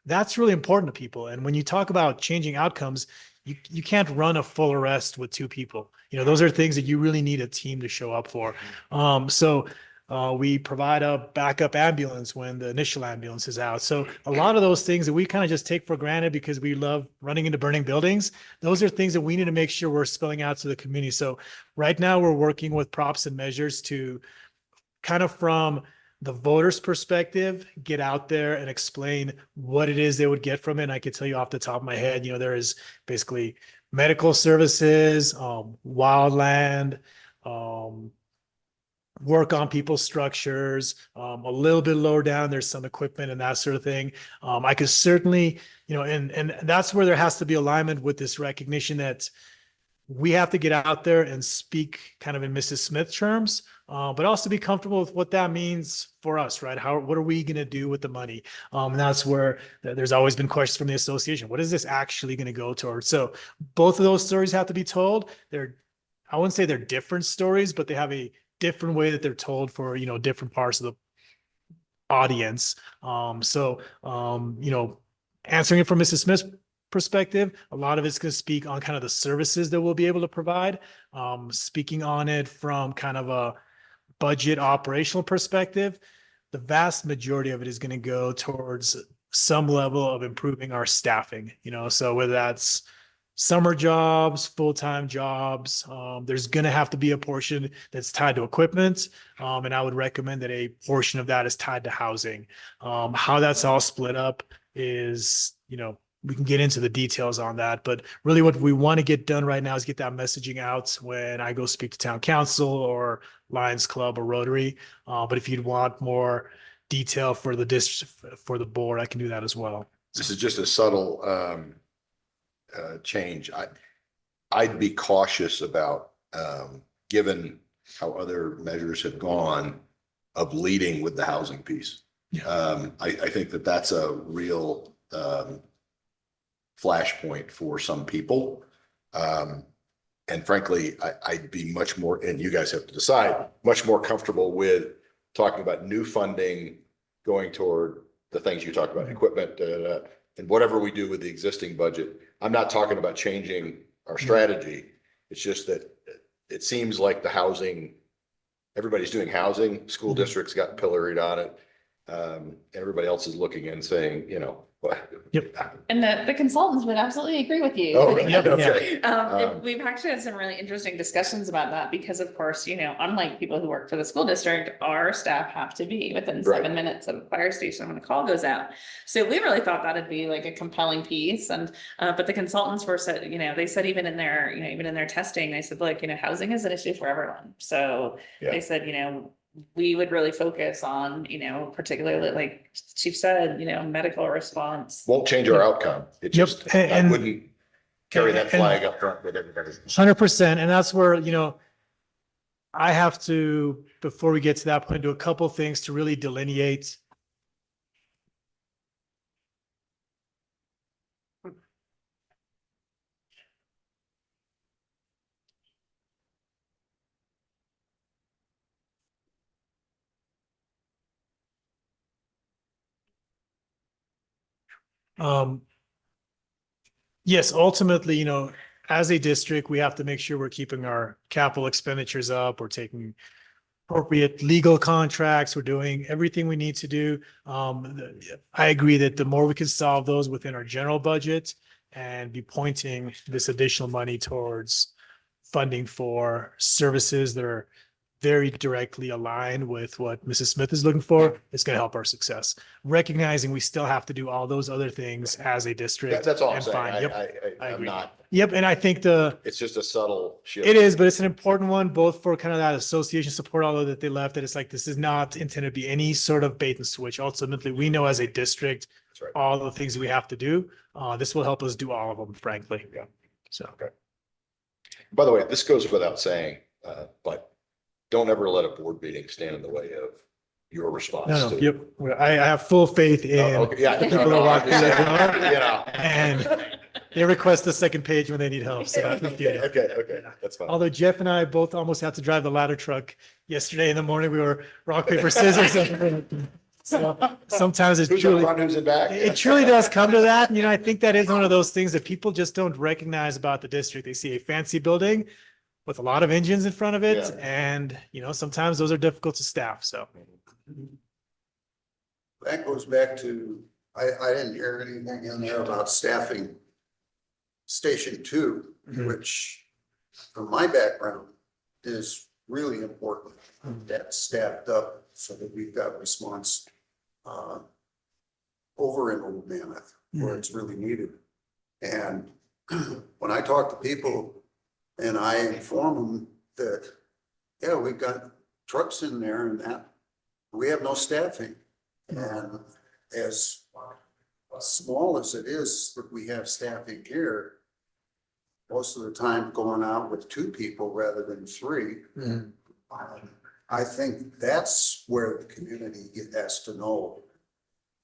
That's really important to people. And when you talk about changing outcomes, you can't run a full arrest with two people. You know, those are things that you really need a team to show up for. We provide a backup ambulance when the initial ambulance is out. So a lot of those things that we kind of just take for granted because we love running into burning buildings, those are things that we need to make sure we're spelling out to the community. So right now we're working with props and measures to kind of, from the voters' perspective, get out there and explain what it is they would get from it. And I could tell you off the top of my head, you know, there is basically medical services, wildland, work on people's structures, a little bit lower down, there's some equipment and that sort of thing. I could certainly, you know, and that's where there has to be alignment with this recognition that we have to get out there and speak kind of in Mrs. Smith terms, but also be comfortable with what that means for us, right? What are we going to do with the money? And that's where there's always been questions from the association. What is this actually going to go towards? So both of those stories have to be told. I wouldn't say they're different stories, but they have a different way that they're told for, you know, different parts of the audience. You know, answering it from Mrs. Smith's perspective, a lot of it's going to speak on kind of the services that we'll be able to provide. Speaking on it from kind of a budget operational perspective, the vast majority of it is going to go towards some level of improving our staffing, you know, so whether that's summer jobs, full-time jobs, there's going to have to be a portion that's tied to equipment. And I would recommend that a portion of that is tied to housing. How that's all split up is, you know, we can get into the details on that, but really what we want to get done right now is get that messaging out when I go speak to town council or Lions Club or Rotary. But if you'd want more detail for the district, for the board, I can do that as well. This is just a subtle change. I'd be cautious about, given how other measures have gone, of leading with the housing piece. I think that that's a real flashpoint for some people. And frankly, I'd be much more, and you guys have to decide, much more comfortable with talking about new funding going toward the things you talked about, equipment, and whatever we do with the existing budget. I'm not talking about changing our strategy. It's just that it seems like the housing, everybody's doing housing, school districts got pilloried on it. Everybody else is looking and saying, you know, what? Yep. And the consultants would absolutely agree with you. Oh, right. Okay. We've actually had some really interesting discussions about that because of course, unlike people who work for the school district, our staff have to be within Right. 7 minutes of a fire station when a call goes out. So we really thought that'd be like a compelling piece and, but the consultants were said, they said even in their testing, they said, look, housing is an issue for everyone. So Yeah. they said, we would really focus on, particularly like Chief said, medical response. Won't change our outcome. It Yep. just, I And- wouldn't carry that flag up front with everybody. 100%. And that's where, I have to, before we get to that point, do a couple things to really delineate. Yes, ultimately, as a district, we have to make sure we're keeping our capital expenditures up. We're taking appropriate legal contracts. We're doing everything we need to do. I agree that the more we can solve those within our general budget and be pointing this additional money towards funding for services that are very directly aligned with what Mrs. Smith is looking for, it's going to help our success. Recognizing we still have to do all those other things as a district. That's all I'm and saying. find- Yep, I'm agree. not, Yep, and I think it's just a subtle shift. it is, but it's an important one, both for kind of that association support, although that they left, that it's like, this is not intended to be any sort of bait and switch. Ultimately, we know as a district, That's right. all the things we have to do. This will help us do all of them, frankly. Yeah. So. By the way, this goes without saying, but don't ever let a board meeting stand in the way of your response. No, to- yep. I have full faith in Oh, okay, yeah. the people that walk through I'm the just door, saying, you know. and they request the second page when they need help. So that's good. Okay, that's fine. Although Jeff and I both almost had to drive the ladder truck yesterday in the morning. We were rock, paper, scissors. So sometimes it's Who's in truly, front, who's in back? it truly does come to that. And, I think that is one of those things that people just don't recognize about the district. They see a fancy building with a lot of engines in front of it. Yeah. And, sometimes those are difficult to staff. So. That goes back to, I didn't hear anything in there about staffing Station 2, which from my background is really important. That's staffed up so that we've got response over in Old Mammoth where it's really needed. And when I talk to people and I inform them that, yeah, we've got trucks in there and that, we have no staffing. And as small as it is that we have staffing here, most of the time going out with 2 people rather than 3. I think that's where the community has to know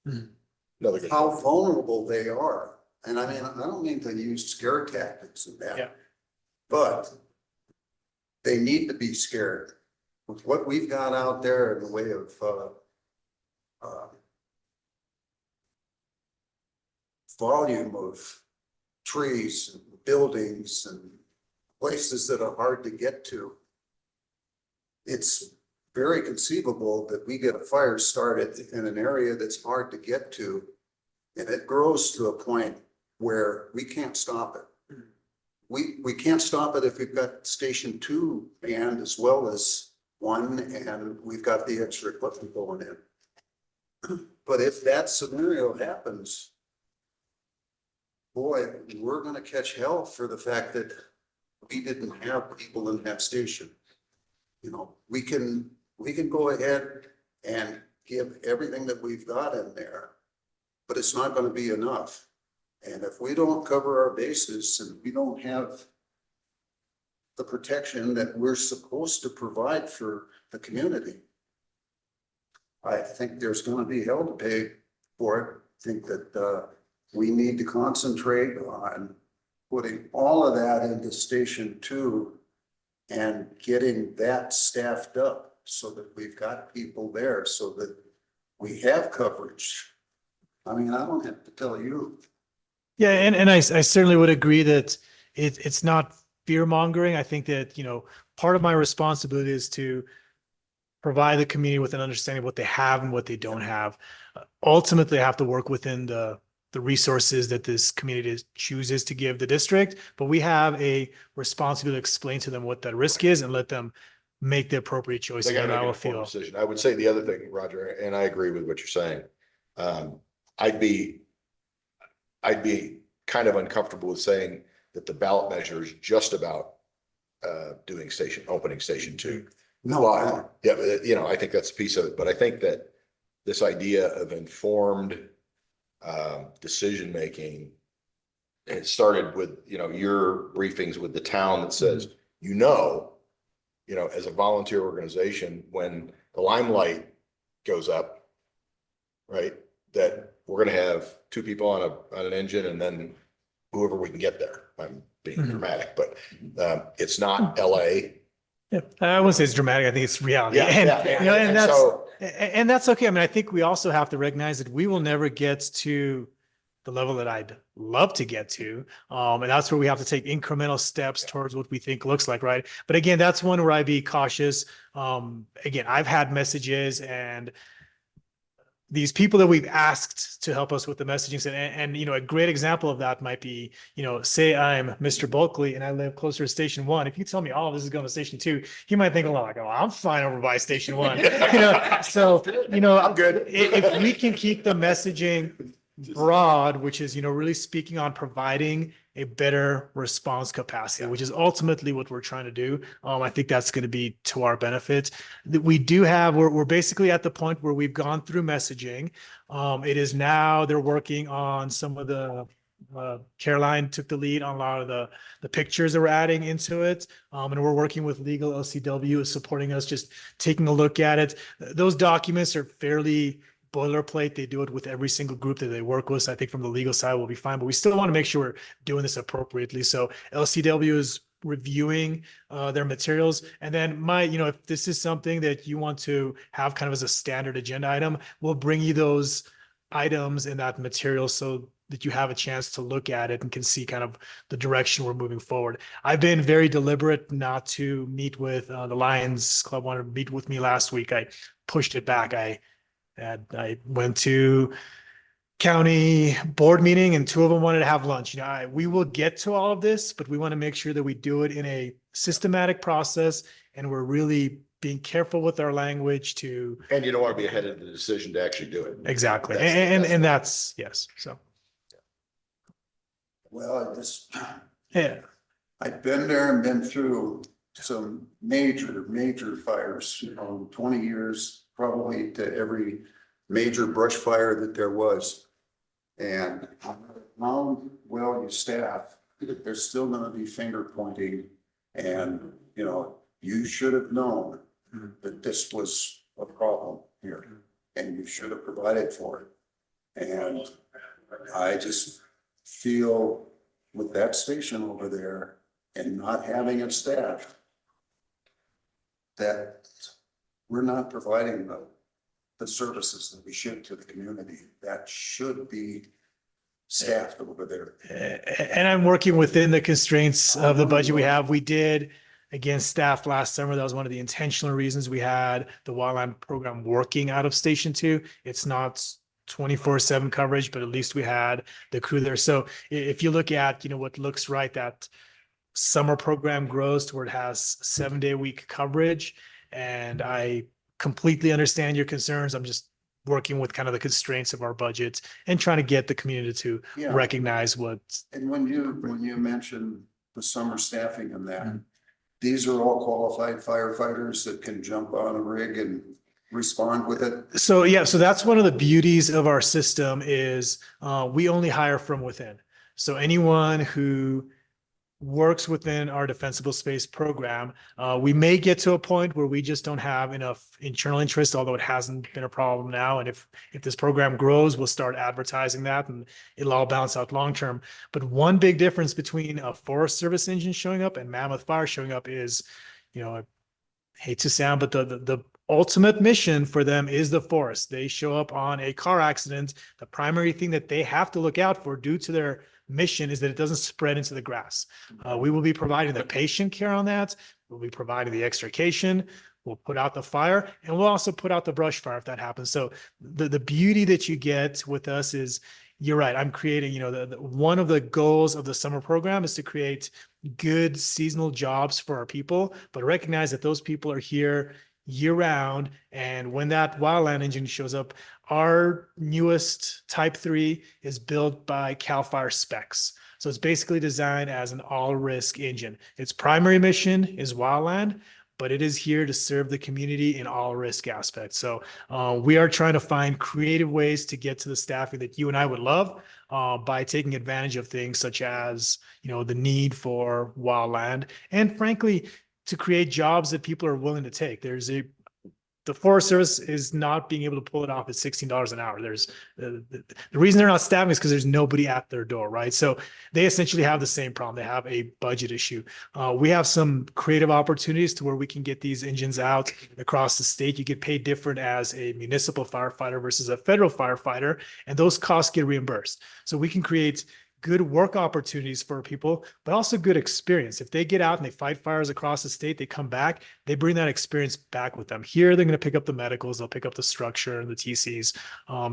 Another good how vulnerable they are. And I mean, I don't mean to use scare tactics in that. Yeah. But they need to be scared with what we've got out there in the way of volume of trees and buildings and places that are hard to get to. It's very conceivable that we get a fire started in an area that's hard to get to, and it grows to a point where we can't stop it. We can't stop it if we've got Station 2 manned as well as 1, and we've got the extra equipment going in. But if that scenario happens, boy, we're gonna catch hell for the fact that we didn't have people in that station. You know, we can go ahead and give everything that we've got in there, but it's not gonna be enough. And if we don't cover our bases and we don't have the protection that we're supposed to provide for the community, I think there's gonna be hell to pay for it. I think that, we need to concentrate on putting all of that into Station 2 and getting that staffed up so that we've got people there so that we have coverage. I mean, I don't have to tell you. Yeah, and I certainly would agree that it's not fear mongering. I think that, part of my responsibility is to provide the community with an understanding of what they have and what they don't have. Ultimately, I have to work within the resources that this community chooses to give the district, but we have a responsibility to explain to them what that risk is and let them make the appropriate choice. They gotta And make I an will informed feel, decision. I would say the other thing, Roger, and I agree with what you're saying. I'd be kind of uncomfortable with saying that the ballot measure is just about opening Station 2. No, Yeah, but, I think that's a piece of it, but I think that this idea of informed decision-making, it started with, your briefings with the town that says, as a volunteer organization, when the limelight goes up, right, that we're going to have two people on an engine and then whoever we can get there. I'm being dramatic, but it's not LA. yeah, I wouldn't say it's dramatic. I think it's reality. Yeah, And, yeah. and And that's, so- and that's okay. I mean, I think we also have to recognize that we will never get to the level that I'd love to get to. And that's where we have to take incremental steps towards what we think looks like, right? But again, that's one where I'd be cautious. Again, I've had messages and these people that we've asked to help us with the messaging and a great example of that might be, say I'm Mr. Bulkley and I live closer to Station 1. If you tell me, oh, this is going to Station 2, he might think a lot like, oh, I'm fine over by Station 1. So, I'm good. If we can keep the messaging broad, which is, really speaking on providing a better response capacity, which is ultimately what we're trying to do. I think that's going to be to our benefit. That we do have, we're basically at the point where we've gone through messaging. It is now they're working on some of the Caroline took the lead on a lot of the pictures that we're adding into it. And we're working with legal. LCW is supporting us, just taking a look at it. Those documents are fairly boilerplate. They do it with every single group that they work with. So I think from the legal side, we'll be fine, but we still want to make sure we're doing this appropriately. So LCW is reviewing their materials. And then if this is something that you want to have kind of as a standard agenda item, we'll bring you those items in that material so that you have a chance to look at it and can see kind of the direction we're moving forward. I've been very deliberate not to meet with the Lions Club wanted to meet with me last week. I pushed it back. I went to county board meeting and two of them wanted to have lunch. We will get to all of this, but we want to make sure that we do it in a systematic process and we're really being careful with our language to. And you don't want to be ahead of the decision to actually do it. Exactly. That's That's, yes. So. well, Yeah. I've been there and been through some major fires, 20 years, probably to every major brush fire that there was. And how well you staff, there's still gonna be finger pointing. And, you should have known that this was a problem here and you should have provided for it. And I just feel with that station over there and not having it staffed, that we're not providing the services that we should to the community. That should be staffed over there. And I'm working within the constraints of the budget we have. We did, again, staff last summer. That was one of the intentional reasons we had the wildland program working out of Station 2. It's not 24/7 coverage, but at least we had the crew there. So if you look at, what looks right, that summer program grows to where it has 7-day week coverage. And I completely understand your concerns. I'm just working with kind of the constraints of our budget and trying to get the community to Yeah. recognize what. And when you mention the summer staffing and that, these are all qualified firefighters that can jump on a rig and respond with it. So yeah, so that's one of the beauties of our system is we only hire from within. So anyone who works within our defensible space program, we may get to a point where we just don't have enough internal interest, although it hasn't been a problem now. And if this program grows, we'll start advertising that and it'll all balance out long term. But one big difference between a Forest Service engine showing up and Mammoth Fire showing up is, I hate to sound, but the ultimate mission for them is the forest. They show up on a car accident. The primary thing that they have to look out for due to their mission is that it doesn't spread into the grass. We will be providing the patient care on that. We'll be providing the extrication. We'll put out the fire, and we'll also put out the brush fire if that happens. So the beauty that you get with us is, you're right, I'm creating, one of the goals of the summer program is to create good seasonal jobs for our people, but recognize that those people are here year round. And when that wildland engine shows up, our newest Type 3 is built by CAL FIRE specs. So it's basically designed as an all-risk engine. Its primary mission is wildland, but it is here to serve the community in all risk aspects. So we are trying to find creative ways to get to the staffing that you and I would love by taking advantage of things such as, the need for wildland, and frankly, to create jobs that people are willing to take. The Forest Service is not being able to pull it off at $16 an hour. There's the reason they're not staffing is because there's nobody at their door, right? So they essentially have the same problem. They have a budget issue. We have some creative opportunities to where we can get these engines out across the state. You get paid different as a municipal firefighter versus a federal firefighter, and those costs get reimbursed. So we can create good work opportunities for people, but also good experience. If they get out and they fight fires across the state, they come back, they bring that experience back with them. Here, they're going to pick up the medicals, they'll pick up the structure and the TCs.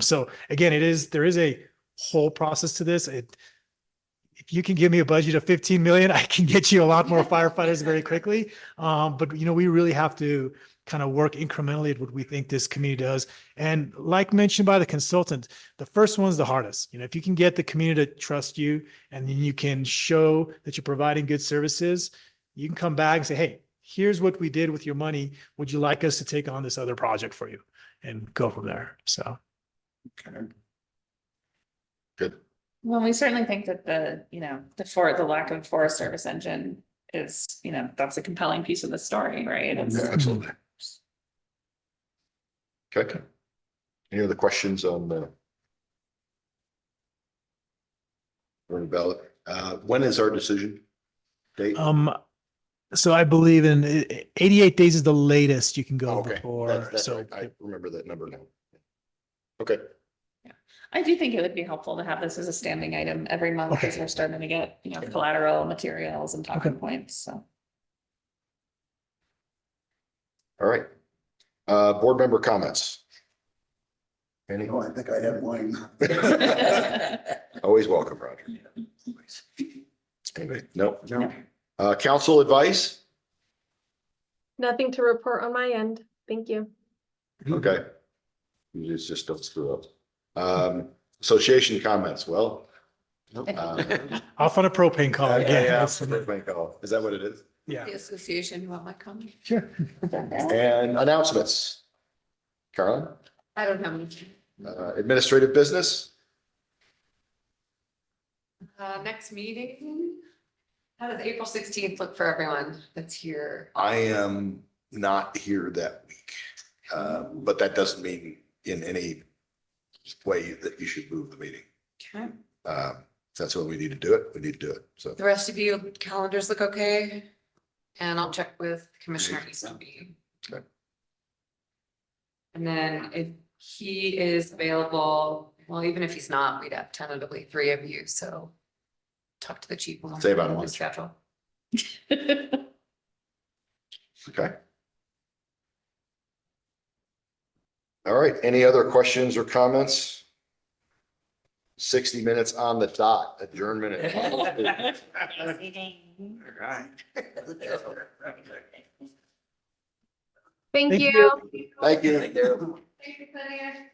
So again, there is a whole process to this. If you can give me a budget of 15 million, I can get you a lot more firefighters very quickly. But we really have to kind of work incrementally at what we think this community does. And like mentioned by the consultant, the first one's the hardest. If you can get the community to trust you and then you can show that you're providing good services, you can come back and say, hey, here's what we did with your money. Would you like us to take on this other project for you? And go from there. So. Okay. Good. Well, we certainly think that the lack of Forest Service engine is, that's a compelling piece of the story, right? Yeah, absolutely. Okay. Any other questions on the ballot? When is our decision date? So I believe in 88 days is the latest you can go Okay, before. that's So right. I remember that number now. Okay. I do think it would be helpful to have this as a standing item every month as we're starting to get, collateral materials and talking points, so. All right. Board member comments. Any? Oh, I think I had one. Always welcome, Roger. Anyway, no. Council advice? Nothing to report on my end. Thank you. Okay. You just don't screw up. Association comments. Well. off on a propane call again. Propane call. Is that what it is? Yeah. The association, you want my comment? Sure. And announcements. Carolyn, I don't have any. administrative business? Next meeting. How does April 16th look for everyone that's here? I am not here that week. But that doesn't mean in any way that you should move the meeting. Okay. If that's when we need to do it, we need to do it. So, The rest of you calendars look okay? And I'll check with Commissioner Easterby. Okay. And then if he is available, well, even if he's not, we'd have tentatively 3 of you, so talk to the chief. We'll Say about a the month. schedule. okay. All right. Any other questions or comments? 60 minutes on the dot, adjournment. All right. Thank Thank you. you. Thank you. Thank you, Lydia.